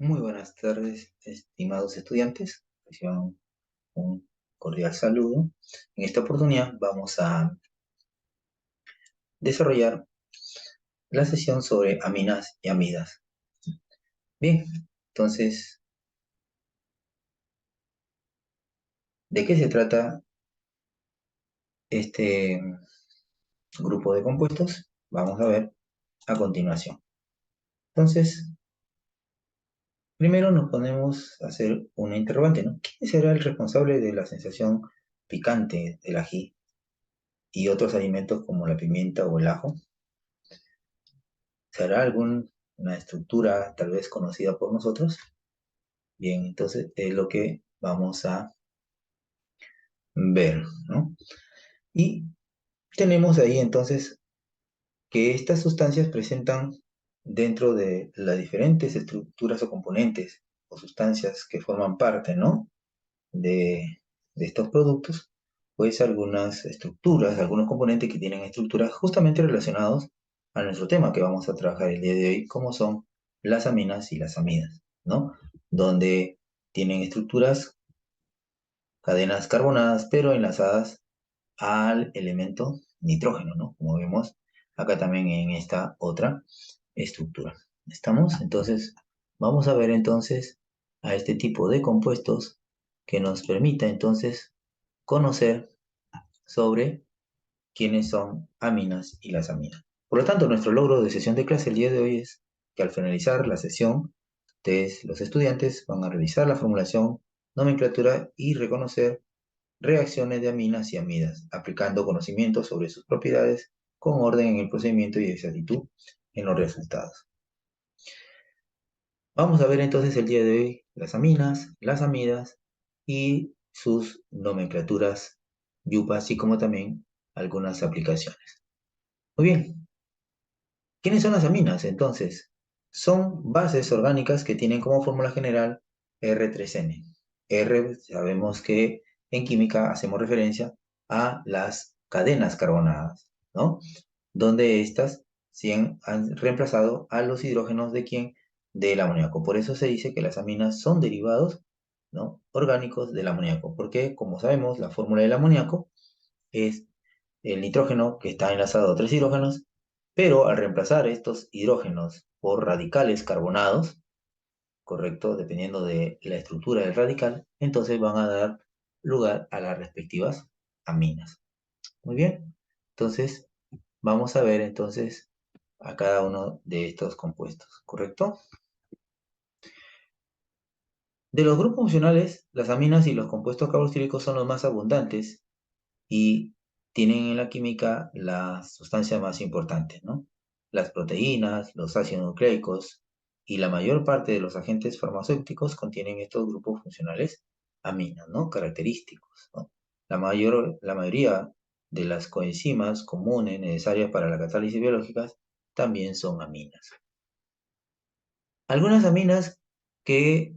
Muy buenas tardes, estimados estudiantes. Reciban un cordial saludo. En esta oportunidad vamos a desarrollar la sesión sobre aminas y amidas. Bien, entonces, ¿de qué se trata este grupo de compuestos? Vamos a ver a continuación. Entonces, primero nos ponemos a hacer una interrogante, ¿no? ¿Quién será el responsable de la sensación picante del ají y otros alimentos como la pimienta o el ajo? ¿Será alguna estructura tal vez conocida por nosotros? Bien, entonces es lo que vamos a ver, ¿no? Y tenemos ahí entonces que estas sustancias presentan dentro de las diferentes estructuras o componentes o sustancias que forman parte, ¿no? De estos productos, pues algunas estructuras, algunos componentes que tienen estructuras justamente relacionados a nuestro tema que vamos a trabajar el día de hoy, como son las aminas y las amidas, ¿no? Donde tienen estructuras, cadenas carbonadas, pero enlazadas al elemento nitrógeno, ¿no? Como vemos acá también en esta otra estructura. ¿Estamos? Entonces, vamos a ver entonces a este tipo de compuestos que nos permita entonces conocer sobre quiénes son aminas y las aminas. Por lo tanto, nuestro logro de sesión de clase el día de hoy es que al finalizar la sesión, ustedes, los estudiantes, van a revisar la formulación, nomenclatura y reconocer reacciones de aminas y amidas, aplicando conocimientos sobre sus propiedades con orden en el procedimiento y exactitud en los resultados. Vamos a ver entonces el día de hoy las aminas, las amidas y sus nomenclaturas yupa, así como también algunas aplicaciones. Muy bien, ¿quiénes son las aminas entonces? Son bases orgánicas que tienen como fórmula general R3N. R, sabemos que en química hacemos referencia a las cadenas carbonadas, ¿no? Donde estas han reemplazado a los hidrógenos de quién? Del amoníaco. Por eso se dice que las aminas son derivados, ¿no? Orgánicos del amoníaco, porque como sabemos, la fórmula del amoníaco es el nitrógeno que está enlazado a tres hidrógenos, pero al reemplazar estos hidrógenos por radicales carbonados, correcto, dependiendo de la estructura del radical, entonces van a dar lugar a las respectivas aminas. Muy bien, entonces vamos a ver entonces a cada uno de estos compuestos, ¿correcto? De los grupos funcionales, las aminas y los compuestos carboxílicos son los más abundantes y tienen en la química las sustancias más importantes, ¿no? Las proteínas, los ácidos nucleicos y la mayor parte de los agentes farmacéuticos contienen estos grupos funcionales aminas, ¿no? Característicos, ¿no? La mayoría de las coenzimas comunes necesarias para la catálisis biológica también son aminas. Algunas aminas que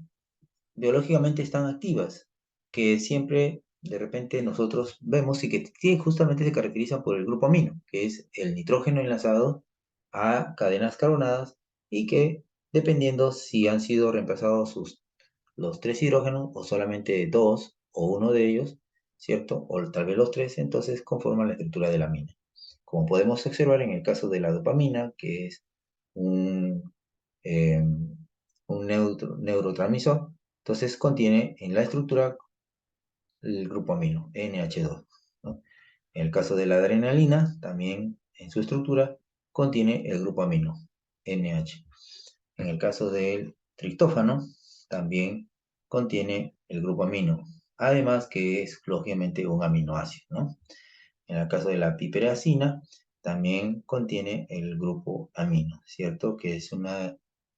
biológicamente están activas, que siempre de repente nosotros vemos y que justamente se caracterizan por el grupo amino, que es el nitrógeno enlazado a cadenas carbonadas y que dependiendo si han sido reemplazados los tres hidrógenos o solamente dos o uno de ellos, ¿cierto? O tal vez los tres, entonces conforman la estructura de la amina. Como podemos observar en el caso de la dopamina, que es un, eh, un neurotransmisor, entonces contiene en la estructura el grupo amino, NH2, ¿no? En el caso de la adrenalina, también en su estructura contiene el grupo amino, NH. En el caso del triptófano, también contiene el grupo amino, además que es lógicamente un aminoácido, ¿no? En el caso de la piperazina, también contiene el grupo amino, ¿cierto? Que es uno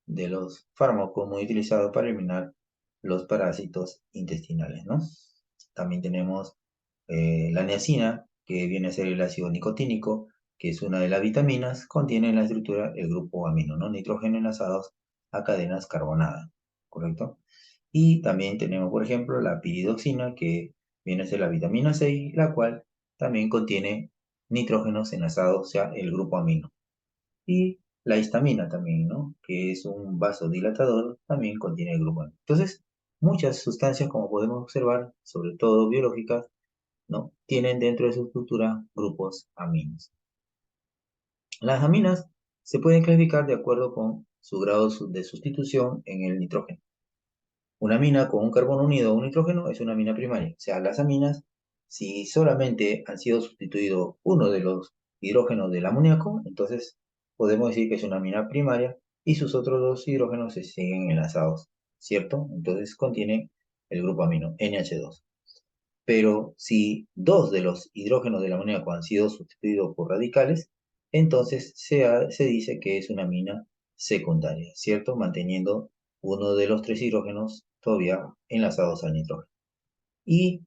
de los fármacos muy utilizados para eliminar los parásitos intestinales, ¿no? También tenemos la niacina, que viene a ser el ácido nicotínico, que es una de las vitaminas, contiene en la estructura el grupo amino, ¿no? Nitrógeno enlazados a cadenas carbonadas, ¿correcto? Y también tenemos, por ejemplo, la piridoxina, que viene a ser la vitamina 6, la cual también contiene nitrógenos enlazados, o sea, el grupo amino. Y La histamina también, ¿no? Que es un vasodilatador, también contiene el grupo amino. Entonces, muchas sustancias, como podemos observar, sobre todo biológicas, ¿no? Tienen dentro de su estructura grupos aminos. Las aminas se pueden clasificar de acuerdo con su grado de sustitución en el nitrógeno. Una amina con un carbono unido a un nitrógeno es una amina primaria. O sea, las aminas, si solamente han sido sustituido uno de los hidrógenos del amoníaco, entonces podemos decir que es una amina primaria y sus otros dos hidrógenos se siguen enlazados, ¿cierto? Entonces contiene el grupo amino NH2. Pero si dos de los hidrógenos del amoníaco han sido sustituidos por radicales, entonces se dice que es una amina secundaria, ¿cierto? Manteniendo uno de los tres hidrógenos todavía enlazados al nitrógeno. Y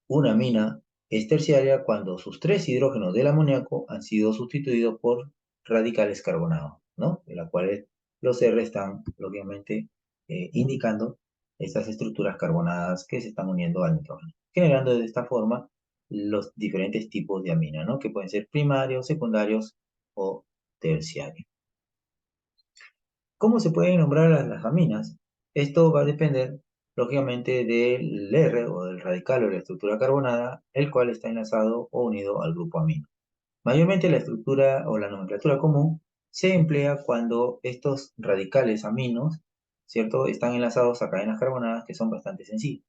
una amina es terciaria cuando sus tres hidrógenos del amoníaco han sido sustituidos por radicales carbonados, ¿no? En la cuales los R están, lógicamente, indicando estas estructuras carbonadas que se están uniendo al nitrógeno, generando de esta forma los diferentes tipos de amina, ¿no? Que pueden ser primarios, secundarios o terciarios. ¿Cómo se pueden nombrar las aminas? Esto va a depender, lógicamente, del R o del radical o de la estructura carbonada, el cual está enlazado o unido al grupo amino. Mayormente la estructura o la nomenclatura común se emplea cuando estos radicales aminos, ¿cierto?, están enlazados a cadenas carbonadas que son bastante sencillas.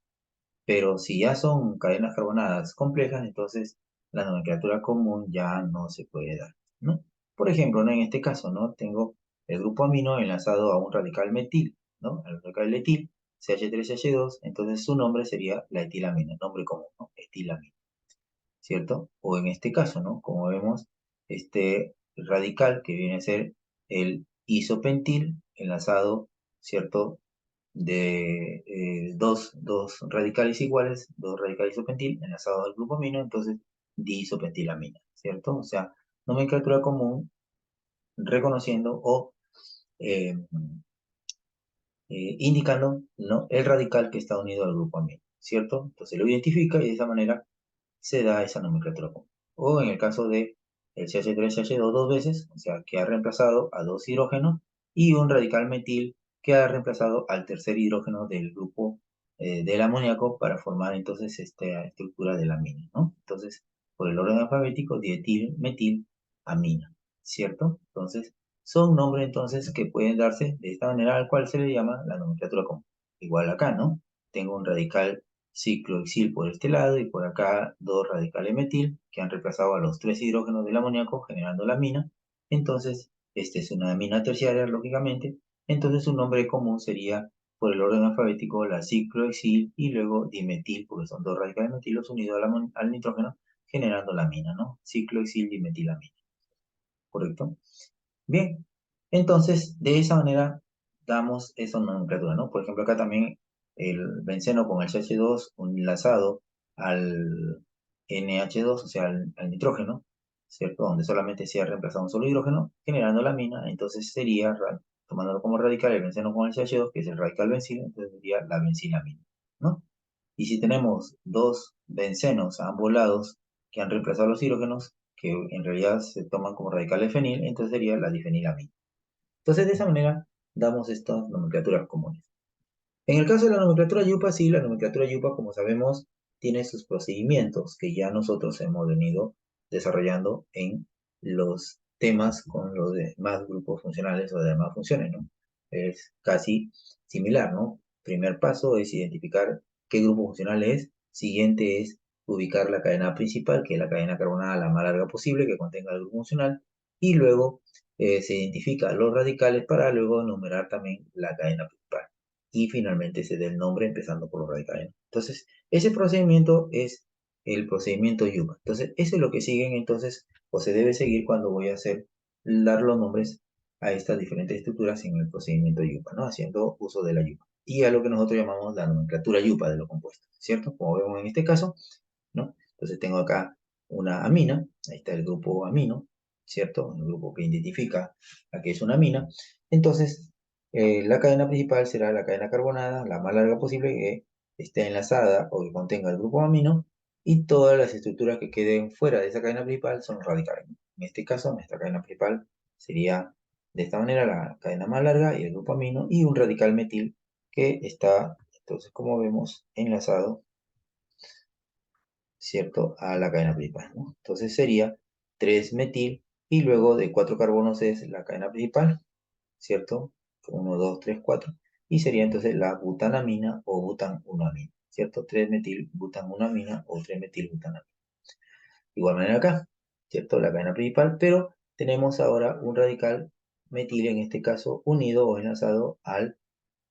Pero si ya son cadenas carbonadas complejas, entonces la nomenclatura común ya no se puede dar, ¿no? Por ejemplo, ¿no? En este caso, ¿no? Tengo el grupo amino enlazado a un radical metil, ¿no? El radical etil, CH3CH2, entonces su nombre sería la etilamina, nombre común, ¿no? Etilamina, ¿cierto? O en este caso, ¿no? Como vemos, este radical que viene a ser el isopentil enlazado, ¿cierto? De dos radicales iguales, dos radicales isopentil enlazados al grupo amino, entonces diisopentilamina, ¿cierto? O sea, nomenclatura común reconociendo o eh, indicando, ¿no?, el radical que está unido al grupo amino, ¿cierto? Entonces lo identifica y de esa manera se da esa nomenclatura común. O en el caso de el CH3CH2 dos veces, o sea, que ha reemplazado a dos hidrógenos y un radical metil que ha reemplazado al tercer hidrógeno del grupo del amoníaco para formar entonces esta estructura de la amina, ¿no? Entonces, por el orden alfabético, dietil, metil, amina, ¿cierto? Entonces, son nombres entonces que pueden darse de esta manera al cual se le llama la nomenclatura común. Igual acá, ¿no? Tengo un radical ciclohexil por este lado y por acá dos radicales metil que han reemplazado a los tres hidrógenos del amoníaco generando la amina. Entonces, esta es una amina terciaria, lógicamente. Entonces, su nombre común sería, por el orden alfabético, la ciclohexil y luego dimetil, porque son dos radicales metilos unidos al nitrógeno generando la amina, ¿no? Ciclohexil dimetilamina. ¿Correcto? Bien, entonces de esa manera damos esa nomenclatura, ¿no? Por ejemplo, acá también el benceno con el CH2 enlazado al NH2, o sea, al nitrógeno, ¿cierto? Donde solamente se ha reemplazado un solo hidrógeno, generando la amina, entonces sería, tomándolo como radical, el benceno con el CH2, que es el radical bencilo, entonces sería la bencilamina, ¿no? Y si tenemos dos bencenos a ambos lados que han reemplazado los hidrógenos, que en realidad se toman como radicales fenil, entonces sería la difenilamina. Entonces, de esa manera, damos estas nomenclaturas comunes. En el caso de la nomenclatura yupa, sí, la nomenclatura yupa, como sabemos, tiene sus procedimientos que ya nosotros hemos venido desarrollando en los temas con los demás grupos funcionales o de demás funciones, ¿no? Es casi similar, ¿no? Primer paso es identificar qué grupo funcional es. Siguiente es ubicar la cadena principal, que es la cadena carbonada la más larga posible, que contenga el grupo funcional. Y luego se identifica los radicales para luego enumerar también la cadena principal y finalmente se dé el nombre empezando por los radicales. Entonces, ese procedimiento es el procedimiento yupa. Entonces, eso es lo que siguen entonces, o se debe seguir cuando voy a dar los nombres a estas diferentes estructuras en el procedimiento yupa, ¿no? Haciendo uso de la yupa. Y a lo que nosotros llamamos la nomenclatura yupa de los compuestos, ¿cierto? Como vemos en este caso, ¿no? Entonces tengo acá una amina, ahí está el grupo amino, ¿cierto? El grupo que identifica a que es una amina. Entonces, la cadena principal será la cadena carbonada, la más larga posible, que esté enlazada o que contenga el grupo amino, y todas las estructuras que queden fuera de esa cadena principal son radicales. En este caso, nuestra cadena principal sería de esta manera la cadena más larga y el grupo amino y un radical metil que está, entonces, como vemos, enlazado, ¿cierto?, a la cadena principal, ¿no? Entonces sería 3-metil y luego de 4 carbonos es la cadena principal, ¿cierto? 1, 2, 3, 4. Y sería entonces la butanamina o butan-1-amina, ¿cierto? 3-metil butan-1-amina o 3-metil butanamina. Igual manera acá, ¿cierto? La cadena principal, pero tenemos ahora un radical metil, en este caso unido o enlazado al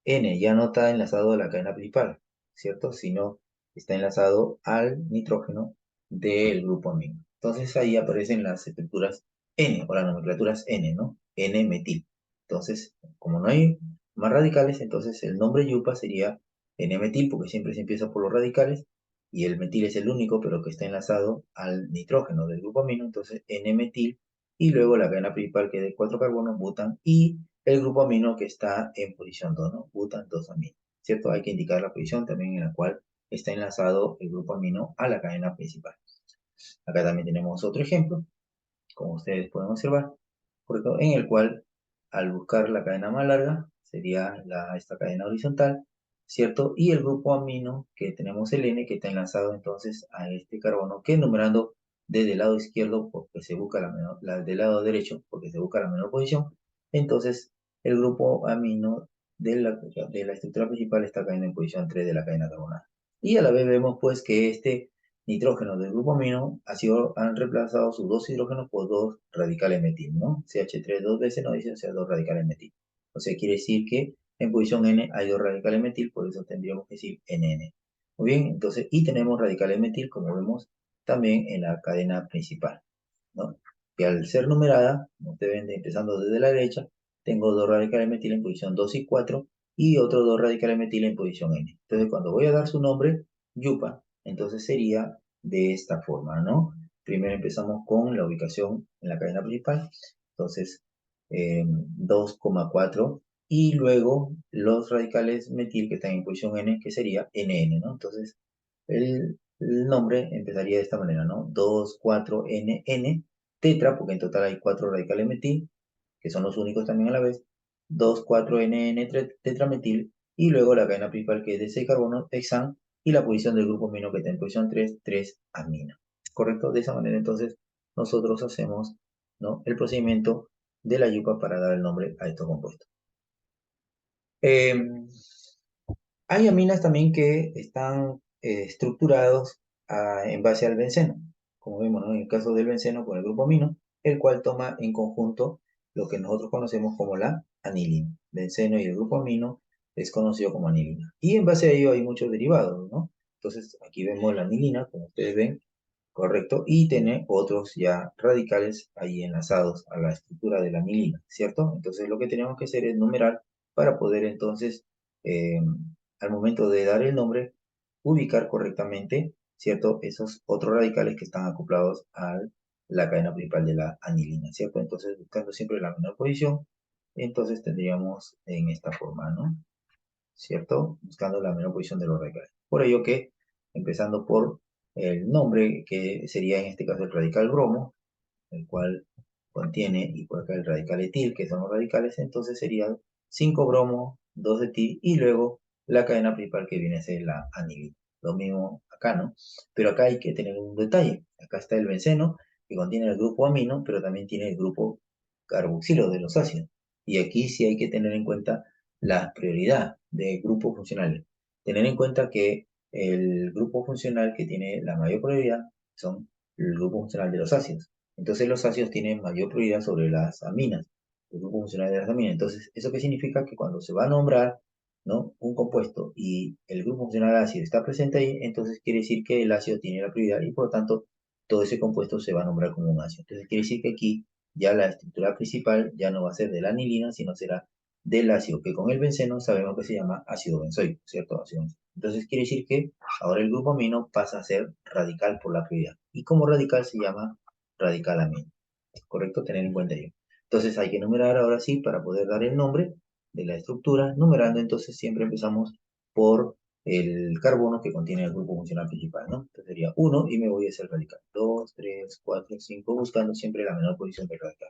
N, ya no está enlazado a la cadena principal, ¿cierto? Sino está enlazado al nitrógeno del grupo amino. Entonces ahí aparecen las estructuras N, o las nomenclaturas N, ¿no? N-metil. Entonces, como no hay más radicales, entonces el nombre yupa sería N-metil, porque siempre se empieza por los radicales, y el metil es el único, pero que está enlazado al nitrógeno del grupo amino, entonces N-metil, y luego la cadena principal que es de 4 carbonos, butan, y el grupo amino que está en posición 2, ¿no? Butan 2-amino, ¿cierto? Hay que indicar la posición también en la cual está enlazado el grupo amino a la cadena principal. Acá también tenemos otro ejemplo, como ustedes pueden observar, en el cual al buscar la cadena más larga sería esta cadena horizontal, ¿cierto? Y el grupo amino que tenemos el N que está enlazado entonces a este carbono que numerando desde el lado izquierdo porque se busca del lado derecho porque se busca la menor posición, entonces el grupo amino de la estructura principal está cayendo en posición 3 de la cadena carbonada. Y a la vez vemos pues que este nitrógeno del grupo amino han reemplazado sus dos hidrógenos por dos radicales metil, ¿no? CH3 dos veces nos dice, o sea, dos radicales metil. O sea, quiere decir que en posición N hay dos radicales metil, por eso tendríamos que decir NN. Muy bien, entonces, y tenemos radicales metil, como vemos, también en la cadena principal, ¿no? Que al ser numerada, como ustedes ven, empezando desde la derecha, tengo dos radicales metil en posición 2 y 4 y otros dos radicales metil en posición N. Entonces, cuando voy a dar su nombre, yupa, entonces sería de esta forma, ¿no? Primero empezamos con la ubicación en la cadena principal, entonces 2,4 y luego los radicales metil que están en posición N, que sería NN, ¿no? Entonces el nombre empezaría de esta manera, ¿no? 2, 4, N, N, tetra, porque en total hay 4 radicales metil, que son los únicos también a la vez, 2, 4, N, N, tetrametil, y luego la cadena principal que es de 6 carbonos, hexan, y la posición del grupo amino que está en posición 3, 3-amina. ¿Correcto? De esa manera entonces nosotros hacemos, ¿no?, el procedimiento de la yuca para dar el nombre a estos compuestos. Hay aminas también que están estructurados en base al benceno, como vemos, ¿no?, en el caso del benceno con el grupo amino, el cual toma en conjunto lo que nosotros conocemos como la anilina. Benceno y el grupo amino es conocido como anilina. Y en base a ello hay muchos derivados, ¿no? Entonces aquí vemos la anilina, como ustedes ven, correcto, y tiene otros ya radicales ahí enlazados a la estructura de la anilina, ¿cierto? Entonces lo que tenemos que hacer es numerar para poder entonces, al momento de dar el nombre, ubicar correctamente, ¿cierto?, esos otros radicales que están acoplados a la cadena principal de la anilina, ¿cierto? Entonces buscando siempre la menor posición, entonces tendríamos en esta forma, ¿no? ¿Cierto? Buscando la menor posición de los radicales. Por ello que, empezando por el nombre, que sería en este caso el radical bromo, el cual contiene, y por acá el radical etil, que son los radicales, entonces sería 5 bromo, 2 etil, y luego la cadena principal que viene a ser la anilina. Lo mismo acá, ¿no? Pero acá hay que tener un detalle. Acá está el benceno, que contiene el grupo amino, pero también tiene el grupo carboxilo de los ácidos. Y aquí sí hay que tener en cuenta la prioridad de grupos funcionales. Tener en cuenta que el grupo funcional que tiene la mayor prioridad son el grupo funcional de los ácidos. Entonces los ácidos tienen mayor prioridad sobre las aminas, el grupo funcional de las aminas. Entonces, ¿eso qué significa? Que cuando se va a nombrar, ¿no?, un compuesto y el grupo funcional ácido está presente ahí, entonces quiere decir que el ácido tiene la prioridad y por lo tanto todo ese compuesto se va a nombrar como un ácido. Entonces quiere decir que aquí ya la estructura principal ya no va a ser de la anilina, sino será del ácido, que con el benceno sabemos que se llama ácido benzoico, ¿cierto? Ácido benzoico. Entonces quiere decir que ahora el grupo amino pasa a ser radical por la prioridad. Y como radical se llama radical amino. ¿Correcto? Tener en cuenta ello. Entonces hay que numerar ahora sí para poder dar el nombre de la estructura. Numerando, entonces siempre empezamos por el carbono que contiene el grupo funcional principal, ¿no? Entonces sería 1 y me voy a hacer radical. 2, 3, 4, 5, buscando siempre la menor posición del radical.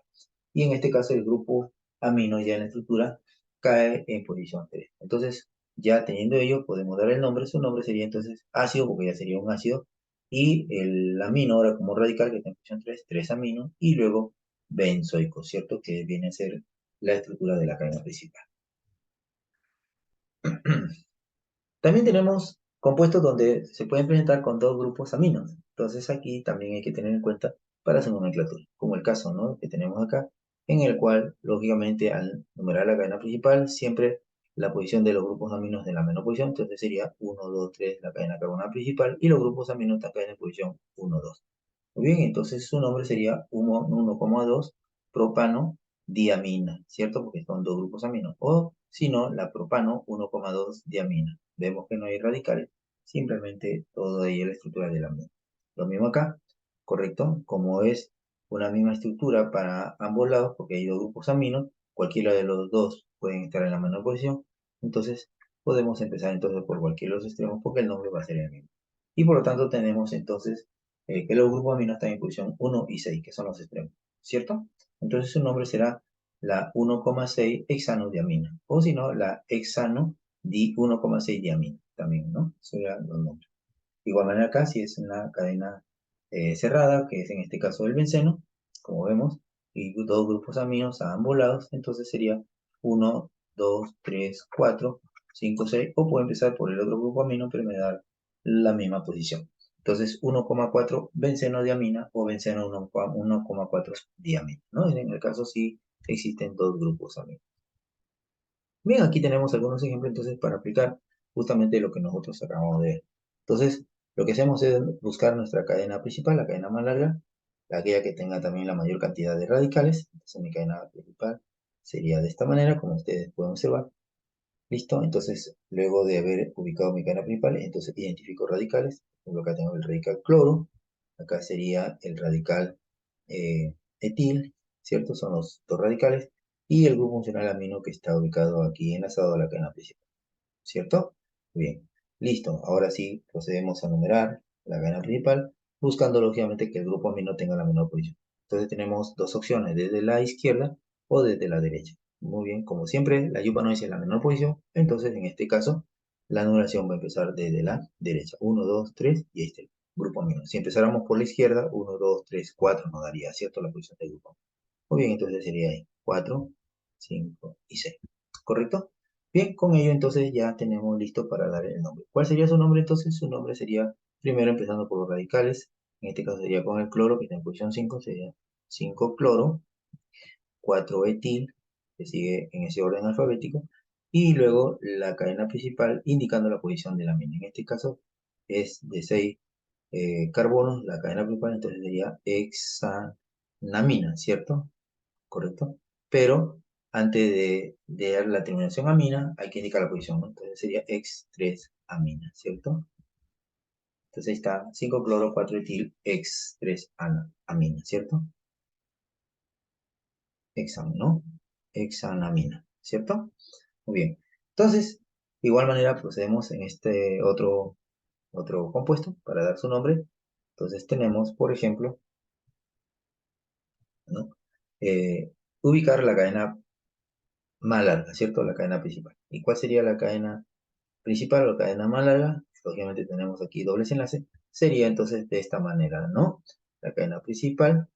Y en este caso el grupo amino ya en la estructura cae en posición 3. Entonces, ya teniendo ello, podemos dar el nombre. Su nombre sería entonces ácido, porque ya sería un ácido. Y el amino ahora como radical que está en posición 3, 3 aminos. Y luego benzoico, ¿cierto? Que viene a ser la estructura de la cadena principal. También tenemos compuestos donde se pueden presentar con dos grupos aminos. Entonces aquí también hay que tener en cuenta para su nomenclatura, como el caso, ¿no?, que tenemos acá, en el cual, lógicamente, al numerar la cadena principal, siempre la posición de los grupos aminos de la menor posición, entonces sería 1, 2, 3 la cadena carbonada principal, y los grupos aminos están en posición 1, 2. Muy bien, entonces su nombre sería 1,2 propano diamina, ¿cierto? Porque son dos grupos aminos. O si no, la propano 1,2 diamina. Vemos que no hay radicales, simplemente todo ahí es la estructura de la amina. Lo mismo acá, ¿correcto? Como es una misma estructura para ambos lados, porque hay dos grupos aminos, cualquiera de los dos pueden estar en la menor posición, entonces podemos empezar entonces por cualquiera de los extremos porque el nombre va a ser el mismo. Y por lo tanto tenemos entonces que los grupos aminos están en posición 1 y 6, que son los extremos, ¿cierto? Entonces su nombre será la 1,6 hexanodiamina, o si no, la hexano di 1,6 diamina, también, ¿no? Eso eran los nombres. De igual manera acá, si es una cadena cerrada, que es en este caso el benceno, como vemos, y dos grupos aminos a ambos lados, entonces sería 1, 2, 3, 4, 5, 6, o puedo empezar por el otro grupo amino, pero me da la misma posición. Entonces 1,4 benceno diamina o benceno 1,4 diamina, ¿no? En el caso sí existen dos grupos aminos. Bien, aquí tenemos algunos ejemplos entonces para aplicar justamente lo que nosotros acabamos de ver. Entonces, lo que hacemos es buscar nuestra cadena principal, la cadena más larga, aquella que tenga también la mayor cantidad de radicales. Entonces, mi cadena principal sería de esta manera, como ustedes pueden observar. Listo, entonces, luego de haber ubicado mi cadena principal, entonces identifico radicales. Por ejemplo, acá tengo el radical cloro, acá sería el radical etil, ¿cierto? Son los dos radicales, y el grupo funcional amino que está ubicado aquí enlazado a la cadena principal, ¿cierto? Bien, listo. Ahora sí procedemos a numerar la cadena principal, buscando lógicamente que el grupo amino tenga la menor posición. Entonces tenemos dos opciones, desde la izquierda o desde la derecha. Muy bien, como siempre, la yupa no es en la menor posición, entonces en este caso la numeración va a empezar desde la derecha. 1, 2, 3 y este grupo amino. Si empezáramos por la izquierda, 1, 2, 3, 4 nos daría, ¿cierto?, la posición del grupo. Muy bien, entonces sería ahí 4, 5 y 6. ¿Correcto? Bien, con ello entonces ya tenemos listo para dar el nombre. ¿Cuál sería su nombre entonces? Su nombre sería, primero empezando por los radicales, en este caso sería con el cloro, que está en posición 5, sería 5 cloro, 4 etil, que sigue en ese orden alfabético, y luego la cadena principal indicando la posición de la mina. En este caso es de 6 carbonos, la cadena principal, entonces sería hexanamina, ¿cierto? ¿Correcto? Pero antes de dar la terminación amina, hay que indicar la posición, ¿no? Entonces sería X3-amina, ¿cierto? Entonces ahí está 5 cloro 4 etil X3-amina, ¿cierto? Hexan, ¿no? Hexanamina, ¿cierto? Muy bien. Entonces, de igual manera procedemos en este otro compuesto para dar su nombre. Entonces tenemos, por ejemplo, ¿no? Ubicar la cadena más larga, ¿cierto? La cadena principal. ¿Y cuál sería la cadena principal o cadena más larga? Lógicamente tenemos aquí dobles enlaces. Sería entonces de esta manera, ¿no? La cadena principal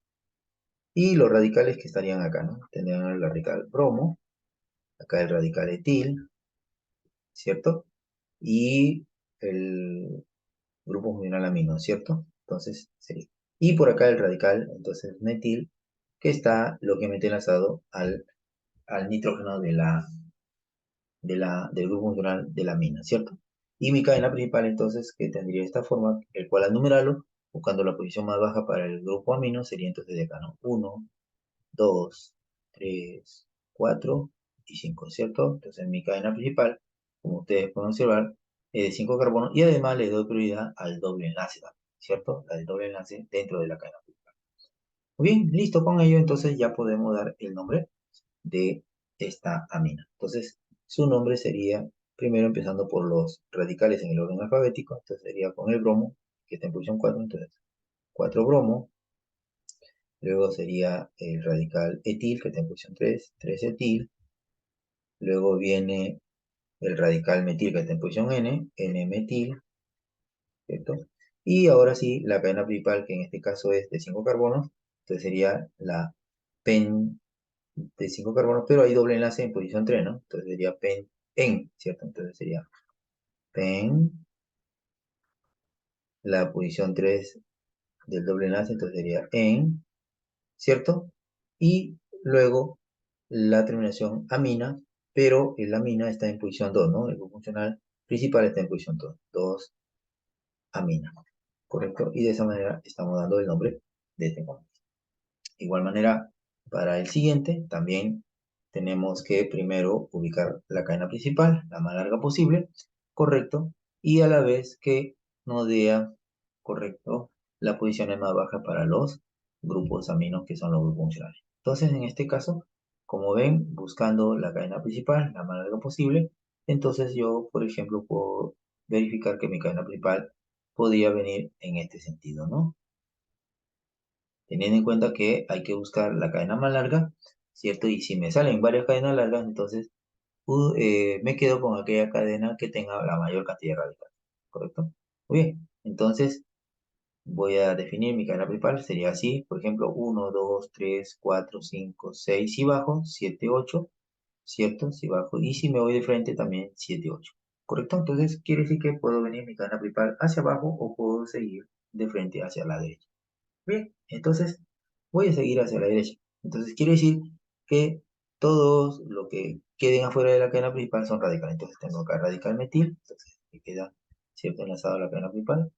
y los radicales que estarían acá, ¿no? Tendrían el radical bromo, acá el radical etil, ¿cierto? Y el grupo funcional amino, ¿cierto? Entonces sería. Y por acá el radical, entonces metil, que está lógicamente enlazado al nitrógeno del grupo funcional de la mina, ¿cierto? Y mi cadena principal entonces que tendría esta forma, el cual al numerarlo, buscando la posición más baja para el grupo amino, sería entonces de acá, ¿no? 1, 2, 3, 4 y 5, ¿cierto? Entonces mi cadena principal, como ustedes pueden observar, es de 5 carbonos y además le doy prioridad al doble enlace también, ¿cierto? Al doble enlace dentro de la cadena principal. Muy bien, listo con ello, entonces ya podemos dar el nombre de esta amina. Entonces, su nombre sería, primero empezando por los radicales en el orden alfabético, entonces sería con el bromo, que está en posición 4, entonces 4 bromo, luego sería el radical etil, que está en posición 3, 3-etil, luego viene el radical metil, que está en posición N, N-metil, ¿cierto? Y ahora sí, la cadena principal, que en este caso es de 5 carbonos, entonces sería la pen de 5 carbonos, pero hay doble enlace en posición 3, ¿no? Entonces sería pen-en, ¿cierto? Entonces sería pen, la posición 3 del doble enlace, entonces sería en, ¿cierto? Y luego la terminación amina, pero el amina está en posición 2, ¿no? El grupo funcional principal está en posición 2, 2 amina, ¿correcto? Y de esa manera estamos dando el nombre de este compuesto. De igual manera, para el siguiente, también tenemos que primero ubicar la cadena principal, la más larga posible, correcto, y a la vez que nos dé, correcto, la posición más baja para los grupos aminos que son los grupos funcionales. Entonces, en este caso, como ven, buscando la cadena principal, la más larga posible, entonces yo, por ejemplo, puedo verificar que mi cadena principal podría venir en este sentido, ¿no? Teniendo en cuenta que hay que buscar la cadena más larga, ¿cierto? Y si me salen varias cadenas largas, entonces me quedo con aquella cadena que tenga la mayor cantidad de radicales, ¿correcto? Muy bien, entonces voy a definir mi cadena principal, sería así, por ejemplo, 1, 2, 3, 4, 5, 6, si bajo, 7, 8, ¿cierto? Si bajo, y si me voy de frente también 7, 8, ¿correcto? Entonces quiere decir que puedo venir mi cadena principal hacia abajo o puedo seguir de frente hacia la derecha. Bien, entonces voy a seguir hacia la derecha. Entonces quiere decir que todos los que queden afuera de la cadena principal son radicales. Entonces tengo acá radical metil, entonces me queda cierto enlazado a la cadena principal.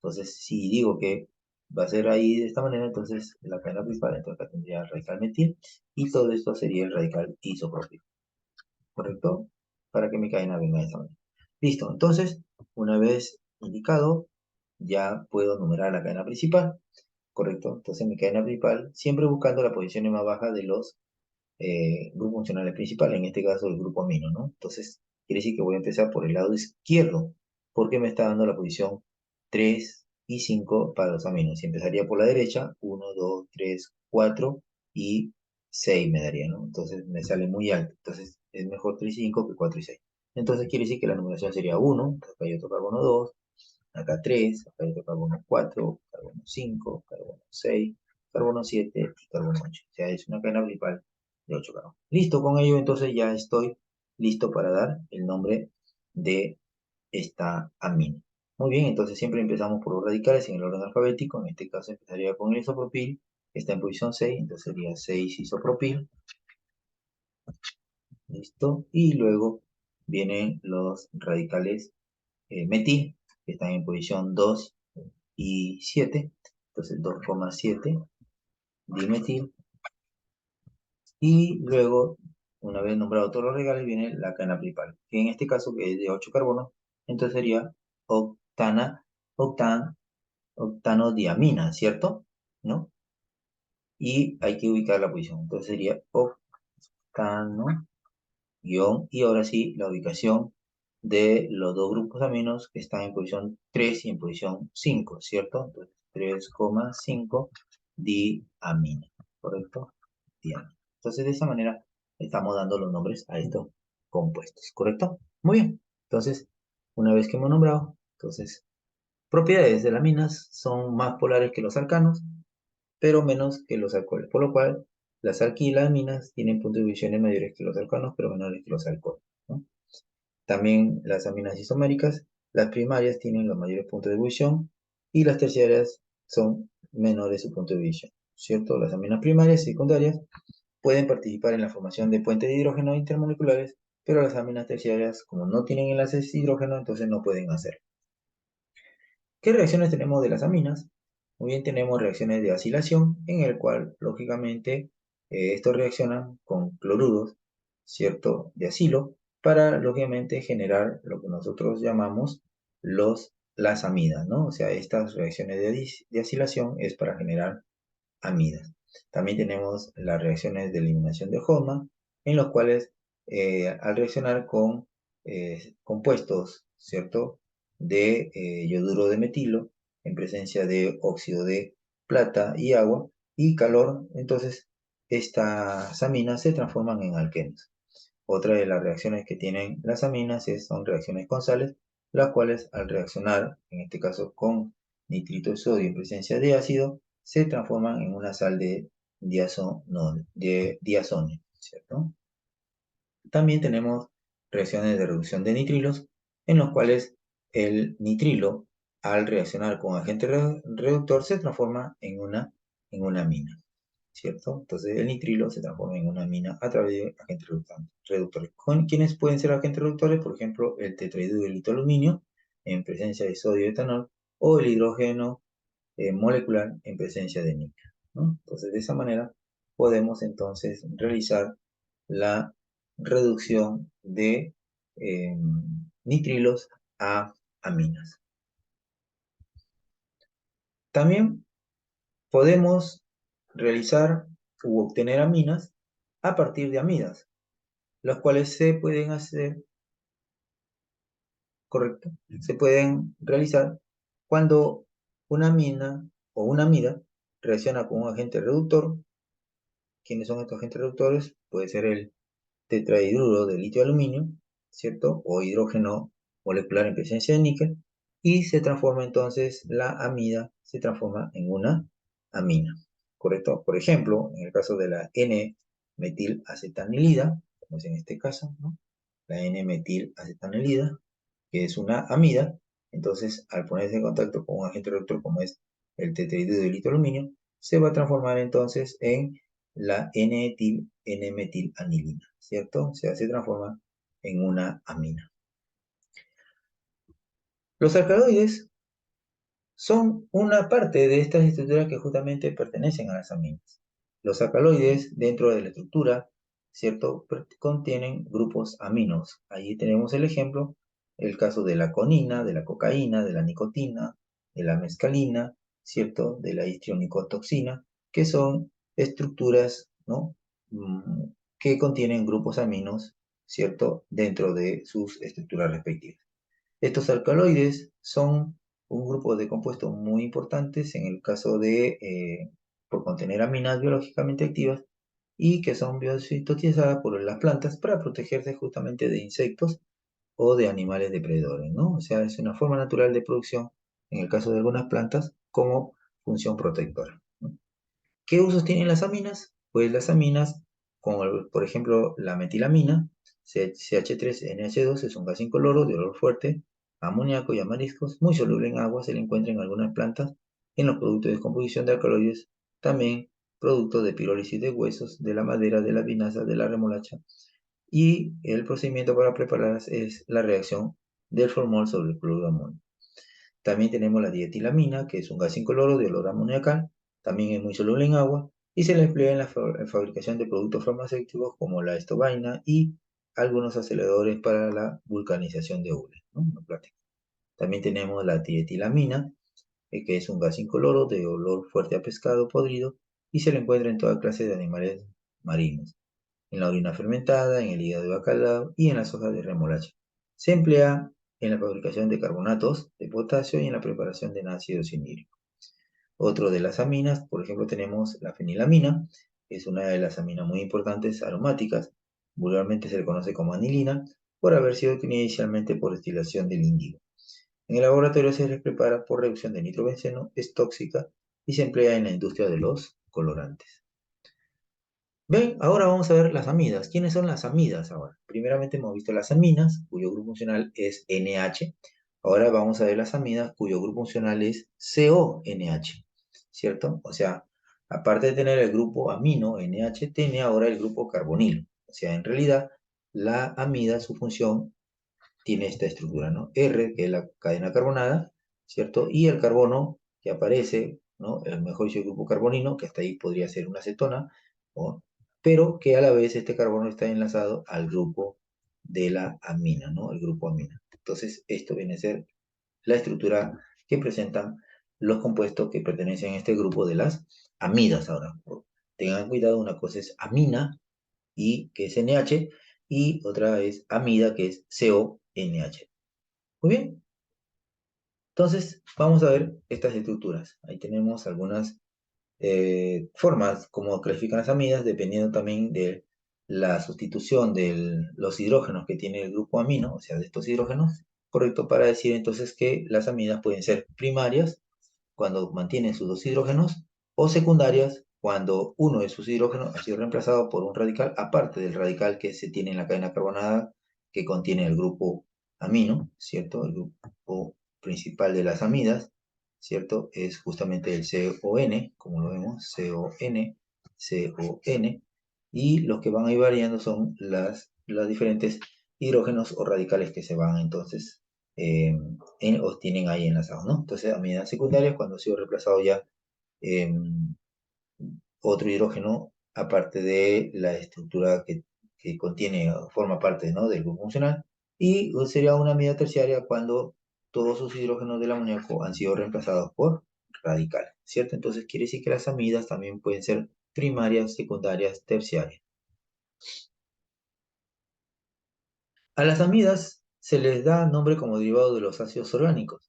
Entonces si digo que va a ser ahí de esta manera, entonces la cadena principal, entonces acá tendría radical metil y todo esto sería el radical isopropílico, ¿correcto? Para que mi cadena venga de esta manera. Listo, entonces una vez indicado, ya puedo numerar la cadena principal. Correcto. Entonces mi cadena principal, siempre buscando la posición más baja de los grupos funcionales principales, en este caso el grupo amino, ¿no? Entonces, quiere decir que voy a empezar por el lado izquierdo, porque me está dando la posición 3 y 5 para los aminos. Si empezaría por la derecha, 1, 2, 3, 4 y 6 me daría, ¿no? Entonces me sale muy alto. Entonces es mejor 3 y 5 que 4 y 6. Entonces quiere decir que la numeración sería 1, acá yo toco carbono 2, acá 3, acá hay carbono 4, carbono 5, carbono 6, carbono 7 y carbono 8. O sea, es una cadena principal de 8 carbonos. Listo, con ello entonces ya estoy listo para dar el nombre de esta amina. Muy bien, entonces siempre empezamos por los radicales en el orden alfabético. En este caso empezaría con el isopropil, que está en posición 6, entonces sería 6 isopropil. Listo, y luego vienen los radicales metil, que están en posición 2 y 7, entonces 2,7 dimetil, y luego, una vez nombrado todos los regales, viene la cadena principal, que en este caso que es de 8 carbonos, entonces sería octana, octan, octanodiamina, ¿cierto? ¿No? Y hay que ubicar la posición, entonces sería octano, guión, y ahora sí, la ubicación de los dos grupos aminos que están en posición 3 y en posición 5, ¿cierto? Entonces, 3,5 diamina, ¿correcto? Diamina. Entonces, de esa manera estamos dando los nombres a estos compuestos, ¿correcto? Muy bien. Entonces, una vez que hemos nombrado, entonces, propiedades de las aminas son más polares que los alcanos, pero menos que los alcoholes, por lo cual las alquilaminas tienen puntos de divisiones mayores que los alcanos, pero menores que los alcoholes, ¿no? También las aminas isoméricas, las primarias tienen los mayores puntos de ebullición y las terciarias son menores su punto de ebullición, ¿cierto? Las aminas primarias y secundarias pueden participar en la formación de puentes de hidrógeno intermoleculares, pero las aminas terciarias, como no tienen enlaces de hidrógeno, entonces no pueden hacer. ¿Qué reacciones tenemos de las aminas? Muy bien, tenemos reacciones de acilación, en el cual, lógicamente, estos reaccionan con cloruros, ¿cierto?, de acilo, para, lógicamente, generar lo que nosotros llamamos las amidas, ¿no? O sea, estas reacciones de acilación es para generar amidas. También tenemos las reacciones de eliminación de Hoffman, en los cuales, al reaccionar con compuestos, ¿cierto?, de yoduro de metilo, en presencia de óxido de plata y agua, y calor, entonces estas aminas se transforman en alquenos. Otra de las reacciones que tienen las aminas son reacciones con sales, las cuales al reaccionar, en este caso con nitrito de sodio en presencia de ácido, se transforman en una sal de diazonio, ¿cierto? También tenemos reacciones de reducción de nitrilos, en los cuales el nitrilo, al reaccionar con agente reductor, se transforma en una amina, ¿cierto? Entonces el nitrilo se transforma en una amina a través de agentes reductores. ¿Quiénes pueden ser agentes reductores? Por ejemplo, el tetrahidrolito aluminio en presencia de sodio y etanol, o el hidrógeno molecular en presencia de níquel, ¿no? Entonces, de esa manera podemos entonces realizar la reducción de nitrilos a aminas. También podemos realizar u obtener aminas a partir de amidas, las cuales se pueden hacer, correcto, se pueden realizar cuando una amina o una amida reacciona con un agente reductor. ¿Quiénes son estos agentes reductores? Puede ser el tetrahidruro de litio aluminio, ¿cierto? O hidrógeno molecular en presencia de níquel, y se transforma entonces la amida, se transforma en una amina, ¿correcto? Por ejemplo, en el caso de la N-metilacetaminilida, como es en este caso, ¿no? La N-metilacetaminilida, que es una amida, entonces al ponerse en contacto con un agente reductor como es el tetrahidruro de litio aluminio, se va a transformar entonces en la N-metilanilina, ¿cierto? O sea, se transforma en una amina. Los alcaloides son una parte de estas estructuras que justamente pertenecen a las aminas. Los alcaloides dentro de la estructura, ¿cierto? Contienen grupos aminos. Ahí tenemos el ejemplo, el caso de la conina, de la cocaína, de la nicotina, de la mescalina, ¿cierto? De la histrionicotoxina, que son estructuras, ¿no? Que contienen grupos aminos, ¿cierto? Dentro de sus estructuras respectivas. Estos alcaloides son un grupo de compuestos muy importantes en el caso de, por contener aminas biológicamente activas y que son biosintetizadas por las plantas para protegerse justamente de insectos o de animales depredadores, ¿no? O sea, es una forma natural de producción en el caso de algunas plantas como función protectora, ¿no? ¿Qué usos tienen las aminas? Pues las aminas, como por ejemplo la metilamina, CH3NH2, es un gas incoloro de olor fuerte, amoníaco y amariscos, muy soluble en agua, se le encuentra en algunas plantas, en los productos de descomposición de alcaloides, también producto de pirólisis de huesos, de la madera, de la vinaza, de la remolacha, y el procedimiento para prepararlas es la reacción del formol sobre el cloruro de amonio. También tenemos la dietilamina, que es un gas incoloro de olor amoniacal, también es muy soluble en agua y se le emplea en la fabricación de productos farmacéuticos como la estobaina y algunos aceleradores para la vulcanización de hule, ¿no? También tenemos la dietilamina, que es un gas incoloro de olor fuerte a pescado podrido y se le encuentra en toda clase de animales marinos, en la orina fermentada, en el hígado de bacalao y en las hojas de remolacha. Se emplea en la fabricación de carbonatos de potasio y en la preparación de ácido cianhídrico. Otro de las aminas, por ejemplo, tenemos la fenilamina, que es una de las aminas muy importantes aromáticas, vulgarmente se le conoce como anilina, por haber sido obtenida inicialmente por destilación del índigo. En el laboratorio se les prepara por reducción de nitrobenceno, es tóxica y se emplea en la industria de los colorantes. Bien, ahora vamos a ver las amidas. ¿Quiénes son las amidas ahora? Primeramente hemos visto las aminas, cuyo grupo funcional es NH. Ahora vamos a ver las amidas, cuyo grupo funcional es CONH, ¿cierto? O sea, aparte de tener el grupo amino, NH, tiene ahora el grupo carbonilo. O sea, en realidad, la amida, su función, tiene esta estructura, ¿no? R, que es la cadena carbonada, ¿cierto? Y el carbono que aparece, ¿no? El mejor dicho, el grupo carbonino, que hasta ahí podría ser una acetona, ¿no? Pero que a la vez este carbono está enlazado al grupo de la amina, ¿no? El grupo amina. Entonces, esto viene a ser la estructura que presentan los compuestos que pertenecen a este grupo de las amidas. Ahora, tengan cuidado, una cosa es amina, y que es NH, y otra es amida, que es CONH. Muy bien, entonces vamos a ver estas estructuras. Ahí tenemos algunas formas como clasifican las amidas, dependiendo también de la sustitución de los hidrógenos que tiene el grupo amino, o sea, de estos hidrógenos, correcto, para decir entonces que las amidas pueden ser primarias cuando mantienen sus dos hidrógenos o secundarias cuando uno de sus hidrógenos ha sido reemplazado por un radical aparte del radical que se tiene en la cadena carbonada que contiene el grupo amino, ¿cierto? El grupo principal de las amidas, ¿cierto? Es justamente el CON, como lo vemos, CON, y los que van a ir variando son las diferentes hidrógenos o radicales que se van entonces o tienen ahí enlazados, ¿no? Entonces, amidas secundarias cuando ha sido reemplazado ya eh, otro hidrógeno aparte de la estructura que contiene o forma parte, ¿no? del grupo funcional, y sería una amida terciaria cuando todos sus hidrógenos del amoníaco han sido reemplazados por radicales, ¿cierto? Entonces quiere decir que las amidas también pueden ser primarias, secundarias, terciarias. A las amidas se les da nombre como derivado de los ácidos orgánicos.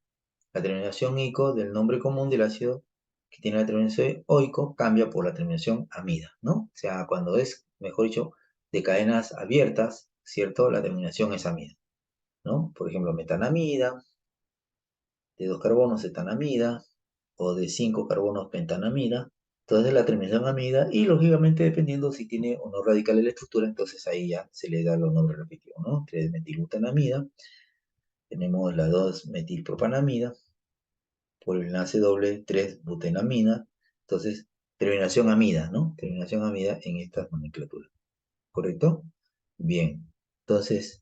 La terminación ico del nombre común del ácido que tiene la terminación oico cambia por la terminación amida, ¿no? O sea, cuando es, mejor dicho, de cadenas abiertas, ¿cierto? La terminación es amida, ¿no? Por ejemplo, metanamida, de dos carbonos etanamida, o de cinco carbonos pentanamida. Entonces la terminación amida, y lógicamente dependiendo si tiene o no radical en la estructura, entonces ahí ya se le da los nombres repetidos, ¿no? 3-metilbutanamida, tenemos la 2-metilpropanamida, por el enlace doble 3-butenamina. Entonces, terminación amida, ¿no? Terminación amida en estas nomenclaturas. ¿Correcto? Bien. Entonces,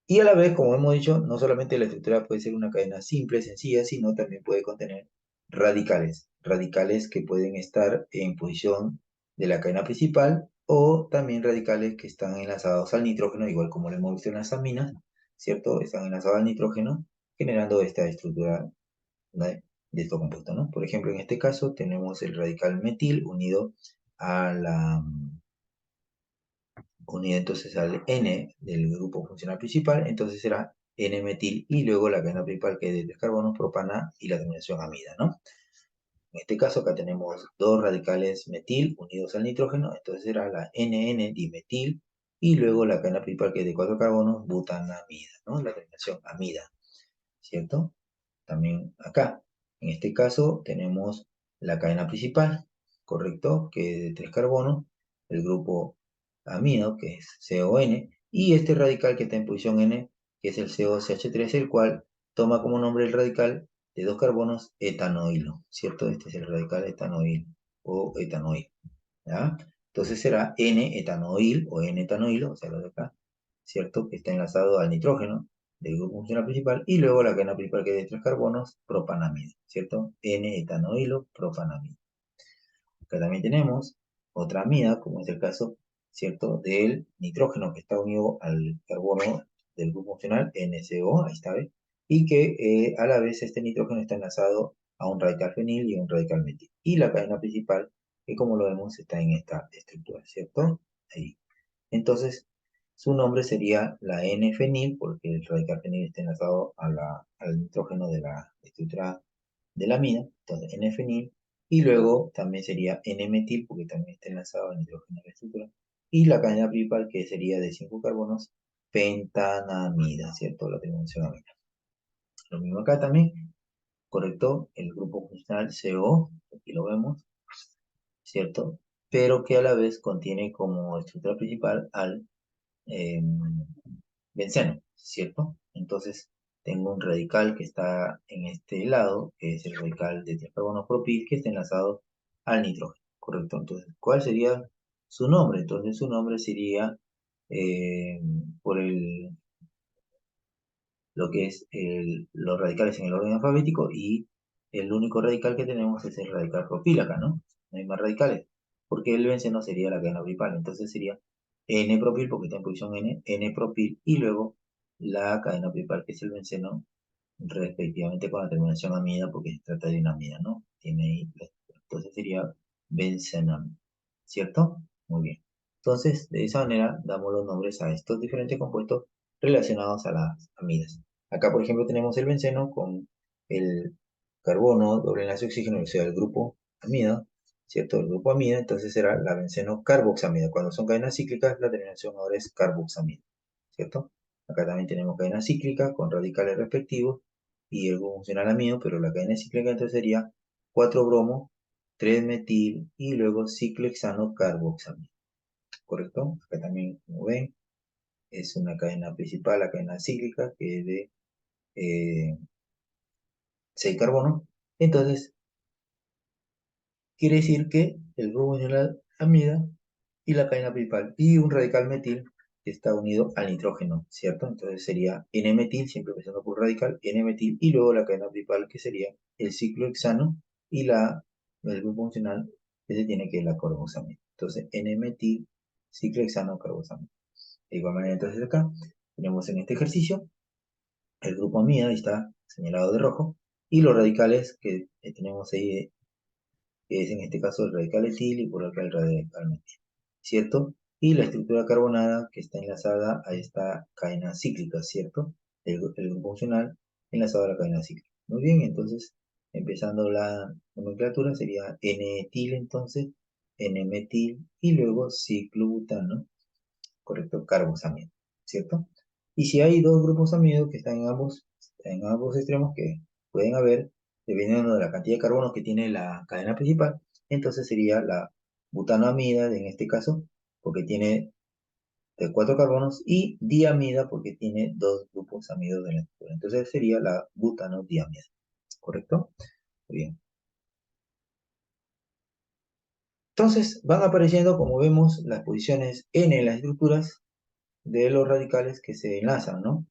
y a la vez, como hemos dicho, no solamente la estructura puede ser una cadena simple, sencilla, sino también puede contener radicales. Radicales que pueden estar en posición de la cadena principal o también radicales que están enlazados al nitrógeno, igual como lo hemos visto en las aminas, ¿cierto? Están enlazados al nitrógeno, generando esta estructura de estos compuestos, ¿no? Por ejemplo, en este caso tenemos el radical metil unido a la unido entonces al N del grupo funcional principal, entonces será N-metil y luego la cadena principal que es de tres carbonos, propana y la terminación amida, ¿no? En este caso acá tenemos dos radicales metil unidos al nitrógeno, entonces será la NN-dimetil y luego la cadena principal que es de cuatro carbonos, butanamida, ¿no? La terminación amida, ¿cierto? También acá. En este caso tenemos la cadena principal, ¿correcto? Que es de tres carbonos, el grupo amino, que es CON, y este radical que está en posición N, que es el COCH3, el cual toma como nombre el radical de dos carbonos etanoilo, ¿cierto? Este es el radical etanoil o etanoil, ¿ya? Entonces será N-etanoil o N-etanoilo, o sea, lo de acá, ¿cierto? Que está enlazado al nitrógeno del grupo funcional principal y luego la cadena principal que es de tres carbonos, propanamida, ¿cierto? N-etanoilo, propanamida. Acá también tenemos otra amida, como es el caso, ¿cierto? Del nitrógeno que está unido al carbono del grupo funcional NCO, ahí está, ¿ves? Y que a la vez este nitrógeno está enlazado a un radical fenil y a un radical metil. Y la cadena principal, que como lo vemos, está en esta estructura, ¿cierto? Ahí. Entonces, su nombre sería la N-fenil, porque el radical fenil está enlazado al nitrógeno de la estructura de la amida, entonces N-fenil, y luego también sería N-metil, porque también está enlazado al nitrógeno de la estructura, y la cadena principal, que sería de 5 carbonos, pentanamida, ¿cierto? La terminación amida. Lo mismo acá también, correcto, el grupo funcional CO, aquí lo vemos, ¿cierto? Pero que a la vez contiene como estructura principal al eh, benceno, ¿cierto? Entonces tengo un radical que está en este lado, que es el radical de tres carbonos propil, que está enlazado al nitrógeno, ¿correcto? Entonces, ¿cuál sería su nombre? Entonces su nombre sería eh, por lo que es los radicales en el orden alfabético y el único radical que tenemos es el radical propil acá, ¿no? No hay más radicales, porque el benceno sería la cadena principal, entonces sería N-propil porque está en posición N, N-propil y luego la cadena principal que es el benceno respectivamente con la terminación amida porque se trata de una amida, ¿no? Tiene ahí, entonces sería bencenamida, ¿cierto? Muy bien. Entonces, de esa manera damos los nombres a estos diferentes compuestos relacionados a las amidas. Acá, por ejemplo, tenemos el benceno con el carbono, doble enlace oxígeno, o sea, el grupo amida, ¿cierto? El grupo amida, entonces será la benceno-carboxamida. Cuando son cadenas cíclicas, la terminación ahora es carboxamida, ¿cierto? Acá también tenemos cadena cíclica con radicales respectivos y el grupo funcional amino, pero la cadena cíclica entonces sería 4-bromo, 3-metil y luego ciclohexano-carboxamida, ¿correcto? Acá también, como ven, es una cadena principal, la cadena cíclica, que es de 6 carbonos. Entonces, quiere decir que el grupo funcional amida y la cadena principal y un radical metil que está unido al nitrógeno, ¿cierto? Entonces sería N-metil, siempre empezando por radical, N-metil y luego la cadena principal que sería el ciclohexano y el grupo funcional que se tiene que es la carboxamida. Entonces N-metil, ciclohexano, carboxamida. De igual manera, entonces acá tenemos en este ejercicio el grupo amida, está señalado de rojo, y los radicales que tenemos ahí, que es en este caso el radical etil y por acá el radical metil, ¿cierto? Y la estructura carbonada que está enlazada a esta cadena cíclica, ¿cierto? El grupo funcional enlazado a la cadena cíclica. Muy bien, entonces, empezando la nomenclatura, sería N-etil, entonces, N-metil y luego ciclobutano, correcto, carboxamida, ¿cierto? Y si hay dos grupos amino que están en ambos extremos que pueden haber, dependiendo de la cantidad de carbonos que tiene la cadena principal, entonces sería la butanoamida, en este caso, porque tiene de 4 carbonos, y diamida, porque tiene dos grupos amidos de la estructura. Entonces sería la butanodiamida, ¿correcto? Muy bien. Entonces van apareciendo, como vemos, las posiciones N en las estructuras de los radicales que se enlazan, ¿no?,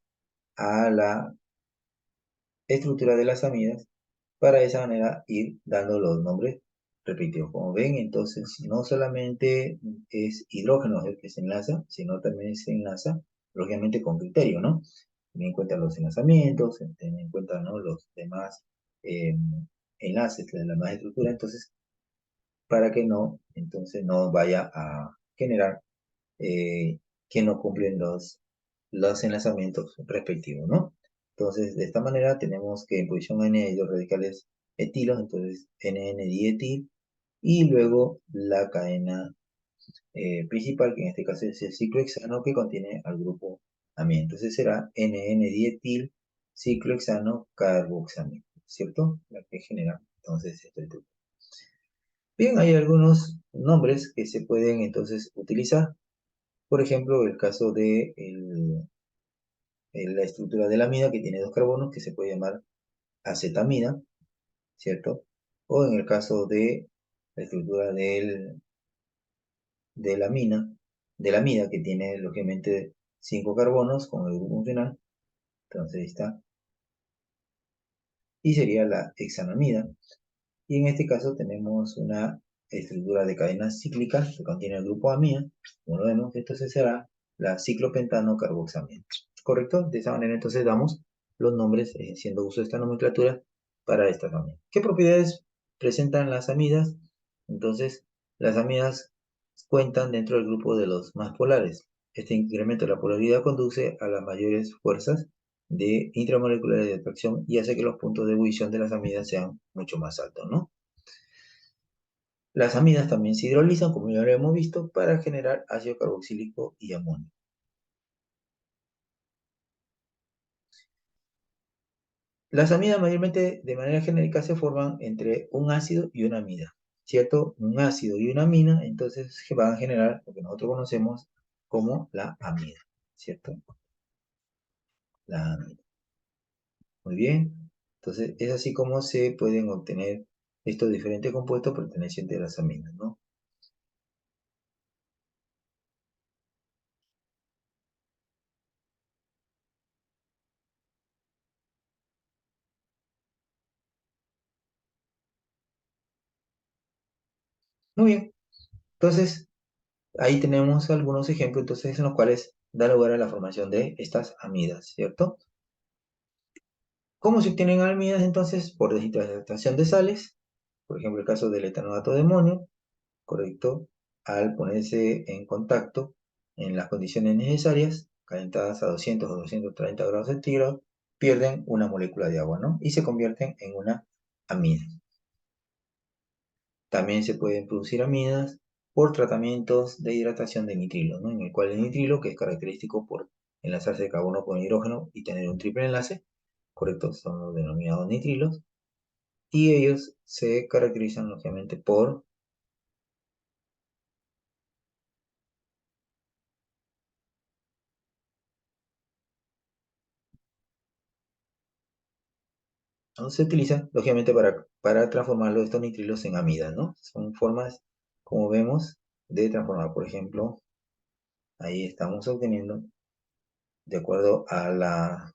a la estructura de las amidas para de esa manera ir dando los nombres repetidos. Como ven, entonces no solamente es hidrógeno el que se enlaza, sino también se enlaza, lógicamente, con criterio, ¿no? Tener en cuenta los enlazamientos, tener en cuenta, ¿no?, los demás eh, enlaces de la demás estructura, entonces, para que no, entonces no vaya a generar eh, que no cumplen los enlazamientos respectivos, ¿no? Entonces, de esta manera tenemos que en posición N hay dos radicales etilos, entonces NN-dietil, y luego la cadena principal, que en este caso es el ciclohexano que contiene al grupo amino. Entonces será NN-dietil, ciclohexano, carboxamino, ¿cierto? La que genera entonces este grupo. Bien, hay algunos nombres que se pueden entonces utilizar. Por ejemplo, el caso de la estructura de la amida que tiene dos carbonos que se puede llamar acetamida, ¿cierto? O en el caso de la estructura de la amina, de la amida que tiene lógicamente 5 carbonos con el grupo funcional, entonces ahí está, y sería la hexanamida. Y en este caso tenemos una estructura de cadena cíclica que contiene el grupo amina, como lo vemos, entonces será la ciclopentano carboxamina. ¿Correcto? De esa manera entonces damos los nombres, haciendo uso de esta nomenclatura para esta familia. ¿Qué propiedades presentan las amidas? Entonces, las amidas cuentan dentro del grupo de los más polares. Este incremento de la polaridad conduce a las mayores fuerzas de intramoleculares de atracción y hace que los puntos de ebullición de las amidas sean mucho más altos, ¿no? Las amidas también se hidrolizan, como ya lo hemos visto, para generar ácido carboxílico y amonio. Las amidas mayormente de manera genérica se forman entre un ácido y una amida, ¿cierto? Un ácido y una amina, entonces se van a generar lo que nosotros conocemos como la amida, ¿cierto? La amida. Muy bien. Entonces es así como se pueden obtener estos diferentes compuestos pertenecientes a las aminas, ¿no? Muy bien. Entonces ahí tenemos algunos ejemplos, entonces, en los cuales da lugar a la formación de estas amidas, ¿cierto? ¿Cómo se obtienen amidas entonces? Por deshidratación de sales, por ejemplo, el caso del etanoato de amonio, correcto, al ponerse en contacto en las condiciones necesarias, calentadas a 200 o 230 grados centígrados, pierden una molécula de agua, ¿no? Y se convierten en una amida. También se pueden producir amidas por tratamientos de hidratación de nitrilo, ¿no? En el cual el nitrilo, que es característico por enlazarse de carbono con hidrógeno y tener un triple enlace, correcto, son los denominados nitrilos, y ellos se caracterizan lógicamente por, ¿no? Se utilizan lógicamente para transformar estos nitrilos en amidas, ¿no? Son formas, como vemos, de transformar. Por ejemplo, ahí estamos obteniendo, de acuerdo al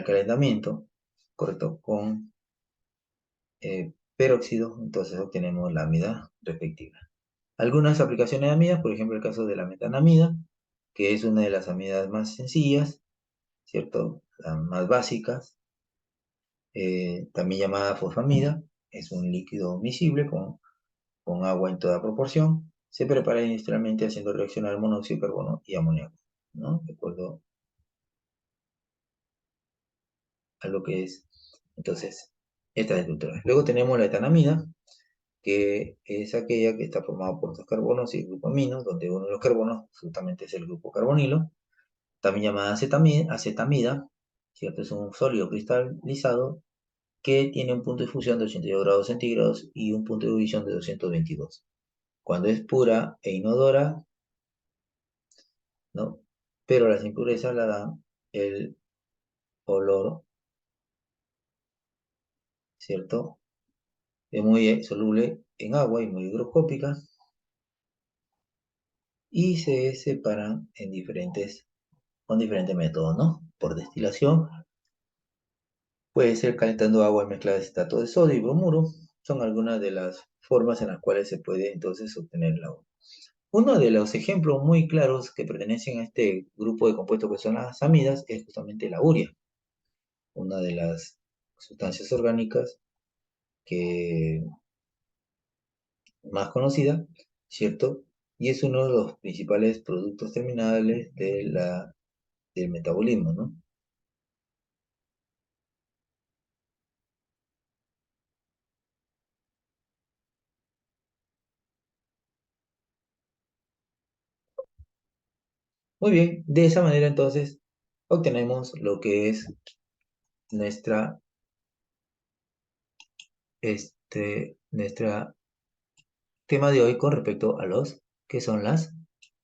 calentamiento, correcto, con peróxido, entonces obtenemos la amida respectiva. Algunas aplicaciones de amidas, por ejemplo, el caso de la metanamida, que es una de las amidas más sencillas, ¿cierto? Las más básicas, también llamada fosfamida, es un líquido miscible con agua en toda proporción. Se prepara industrialmente haciendo reaccionar monóxido de carbono y amoníaco, ¿no? De acuerdo a lo que es, entonces, esta estructura. Luego tenemos la etanamida, que es aquella que está formada por dos carbonos y grupaminos, donde uno de los carbonos justamente es el grupo carbonilo, también llamada acetamida, ¿cierto? Es un sólido cristalizado que tiene un punto de fusión de 82 grados centígrados y un punto de ebullición de 222. Cuando es pura e inodora, ¿no? Pero las impurezas la dan el olor, ¿cierto? Es muy soluble en agua y muy higroscópica y se separan con diferentes métodos, ¿no? Por destilación, puede ser calentando agua mezclada de acetato de sodio y bromuro, son algunas de las formas en las cuales se puede entonces obtener el agua. Uno de los ejemplos muy claros que pertenecen a este grupo de compuestos que son las amidas es justamente la urea, una de las sustancias orgánicas que más conocida, ¿cierto? Y es uno de los principales productos terminales del metabolismo, ¿no? Muy bien, de esa manera entonces obtenemos lo que es nuestra, nuestra tema de hoy con respecto a los que son las